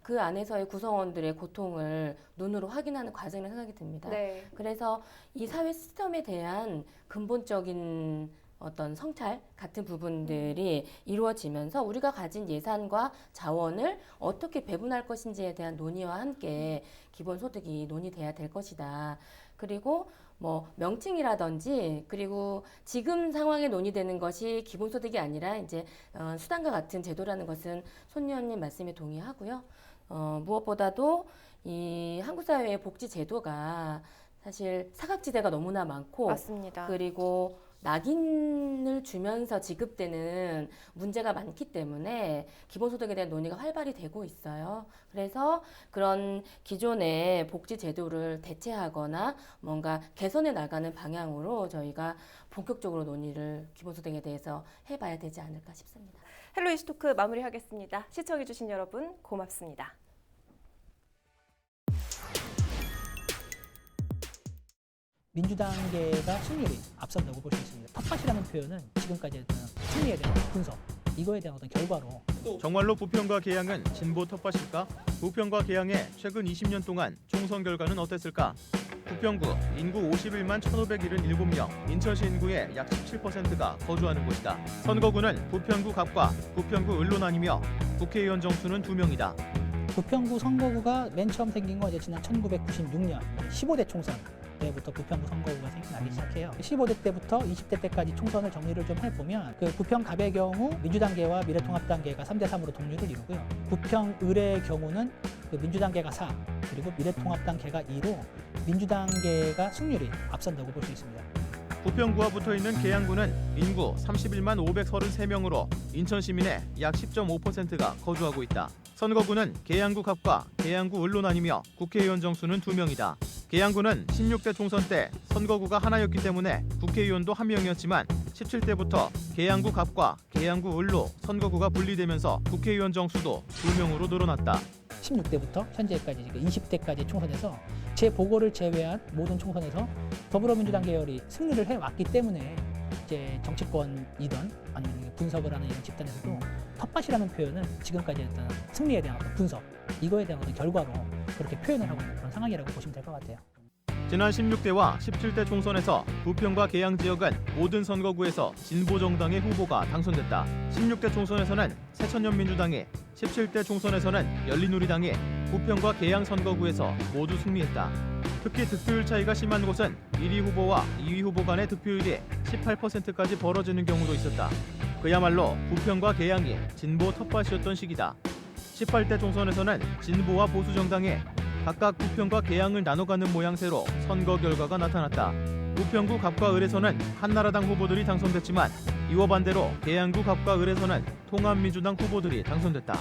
그 안에서의 구성원들의 고통을 눈으로 확인하는 과정이라고 생각이 듭니다. 그래서 이 사회 시스템에 대한 근본적인 어떤 성찰 같은 부분들이 이루어지면서 우리가 가진 예산과 자원을 어떻게 배분할 것인지에 대한 논의와 함께 기본소득이 논의돼야 될 것이다. 그리고 뭐 명칭이라든지 그리고 지금 상황에 논의되는 것이 기본소득이 아니라 이제 수당과 같은 제도라는 것은 손 의원님 말씀에 동의하고요. 무엇보다도 이 한국 사회의 복지 제도가 사실 사각지대가 너무나 많고 맞습니다. 그리고 낙인을 주면서 지급되는 문제가 많기 때문에 기본소득에 대한 논의가 활발히 되고 있어요. 그래서 그런 기존의 복지 제도를 대체하거나 뭔가 개선해 나가는 방향으로 저희가 본격적으로 논의를 기본소득에 대해서 해봐야 되지 않을까 싶습니다. 헬로 이슈토크 마무리하겠습니다. 시청해주신 여러분 고맙습니다. 민주당계가 승률이 앞선다고 볼 수 있습니다. 텃밭이라는 표현은 지금까지 했던 승리에 대한 분석, 이거에 대한 어떤 결과로 정말로 부평과 계양은 진보 텃밭일까? 부평과 계양의 최근 20년 동안 총선 결과는 어땠을까? 부평구 인구 51만 1,577명, 인천시 인구의 약 17%가 거주하는 곳이다. 선거구는 부평구 갑과 부평구 을로 나뉘며 국회의원 정수는 2명이다. 부평구 선거구가 맨 처음 생긴 건 이제 지난 1996년 15대 총선 때부터 부평구 선거구가 생겨나기 시작해요. 15대 때부터 20대 때까지 총선을 정리를 좀 해보면 그 부평갑의 경우 민주당계와 미래통합당계가 3대3으로 동률을 이루고요. 부평을의 경우는 그 민주당계가 4, 그리고 미래통합당계가 2로 민주당계가 승률이 앞선다고 볼 수 있습니다. 부평구와 붙어있는 계양구는 인구 31만 533명으로 인천 시민의 약 10.5%가 거주하고 있다. 선거구는 계양구 갑과 계양구 을로 나뉘며 국회의원 정수는 2명이다. 계양구는 16대 총선 때 선거구가 하나였기 때문에 국회의원도 1명이었지만 17대부터 계양구 갑과 계양구 을로 선거구가 분리되면서 국회의원 정수도 2명으로 늘어났다. 16대부터 현재까지 20대까지 총선에서 제 보궐을 제외한 모든 총선에서 더불어민주당 계열이 승리를 해왔기 때문에 이제 정치권이든 아니면 분석을 하는 이런 집단에서도 텃밭이라는 표현은 지금까지 했던 승리에 대한 어떤 분석, 이거에 대한 어떤 결과로 그렇게 표현을 하고 있는 그런 상황이라고 보시면 될 것 같아요. 지난 16대와 17대 총선에서 부평과 계양 지역은 모든 선거구에서 진보정당의 후보가 당선됐다. 16대 총선에서는 새천년민주당이, 17대 총선에서는 열린우리당이 부평과 계양 선거구에서 모두 승리했다. 특히 득표율 차이가 심한 곳은 1위 후보와 2위 후보 간의 득표율이 18%까지 벌어지는 경우도 있었다. 그야말로 부평과 계양이 진보 텃밭이었던 시기다. 18대 총선에서는 진보와 보수 정당이 각각 부평과 계양을 나눠가는 모양새로 선거 결과가 나타났다. 부평구 갑과 을에서는 한나라당 후보들이 당선됐지만 이와 반대로 계양구 갑과 을에서는 통합민주당 후보들이 당선됐다.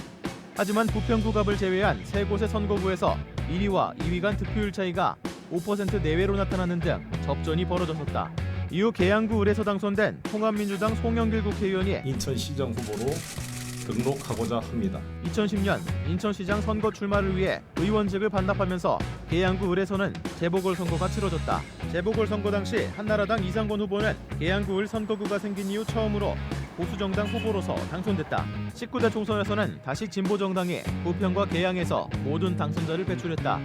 하지만 부평구 갑을 제외한 3곳의 선거구에서 1위와 2위 간 득표율 차이가 5% 내외로 나타나는 등 접전이 벌어졌었다. 이후 계양구 을에서 당선된 통합민주당 송영길 국회의원이 인천시장 후보로 등록하고자 합니다. 2010년 인천시장 선거 출마를 위해 의원직을 반납하면서 계양구 을에서는 재보궐선거가 치러졌다. 재보궐선거 당시 한나라당 이상권 후보는 계양구 을 선거구가 생긴 이후 처음으로 보수정당 후보로서 당선됐다. 19대 총선에서는 다시 진보정당이 부평과 계양에서 모든 당선자를 배출했다.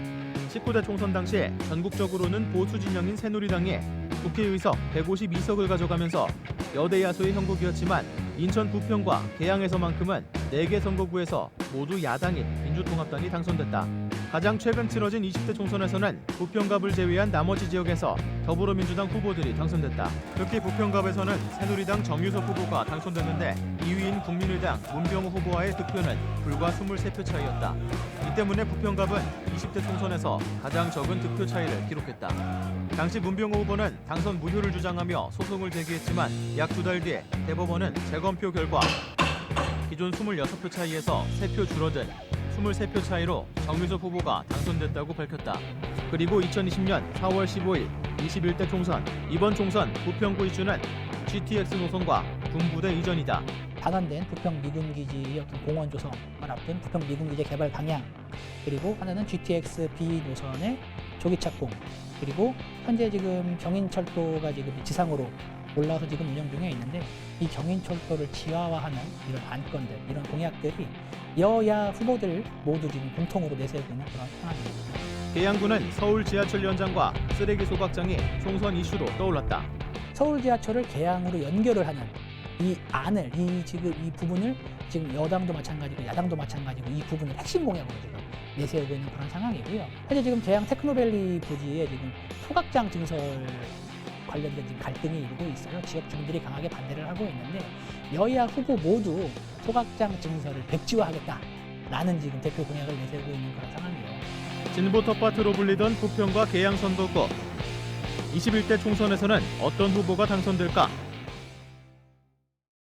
19대 총선 당시 전국적으로는 보수 진영인 새누리당이 국회의석 152석을 가져가면서 여대 야소의 형국이었지만 인천 부평과 계양에서만큼은 4개 선거구에서 모두 야당인 민주통합당이 당선됐다. 가장 최근 치러진 20대 총선에서는 부평갑을 제외한 나머지 지역에서 더불어민주당 후보들이 당선됐다. 특히 부평갑에서는 새누리당 정유섭 후보가 당선됐는데 2위인 국민의당 문병호 후보와의 득표는 불과 23표 차이였다. 이 때문에 부평갑은 20대 총선에서 가장 적은 득표 차이를 기록했다. 당시 문병호 후보는 당선 무효를 주장하며 소송을 제기했지만 약 2달 뒤에 대법원은 재검표 결과 기존 26표 차이에서 3표 줄어든 23표 차이로 정유섭 후보가 당선됐다고 밝혔다. 그리고 2020년 4월 15일 21대 총선, 이번 총선 부평구 이슈는 GTX 노선과 군부대 이전이다. 반환된 부평 미군기지의 어떤 공원 조성을 앞둔 부평 미군기지 개발 방향, 그리고 하나는 GTX B 노선의 조기 착공, 그리고 현재 지금 경인철도가 지금 지상으로 올라와서 지금 운영 중에 있는데 이 경인철도를 지하화하는 이런 안건들, 이런 공약들이 여야 후보들 모두 지금 공통으로 내세우고 있는 그런 상황입니다. 계양구는 서울 지하철 연장과 쓰레기 소각장이 총선 이슈로 떠올랐다. 서울 지하철을 계양으로 연결을 하는 이 안을 이 부분을 지금 여당도 마찬가지고 야당도 마찬가지고 이 부분을 핵심 공약으로 지금 내세우고 있는 그런 상황이고요. 현재 지금 계양 테크노밸리 부지에 지금 소각장 증설 관련된 지금 갈등이 일고 있어요. 지역 주민들이 강하게 반대를 하고 있는데 여야 후보 모두 소각장 증설을 백지화하겠다라는 지금 대표 공약을 내세우고 있는 그런 상황이에요. 진보 텃밭으로 불리던 부평과 계양 선거구. 21대 총선에서는 어떤 후보가 당선될까?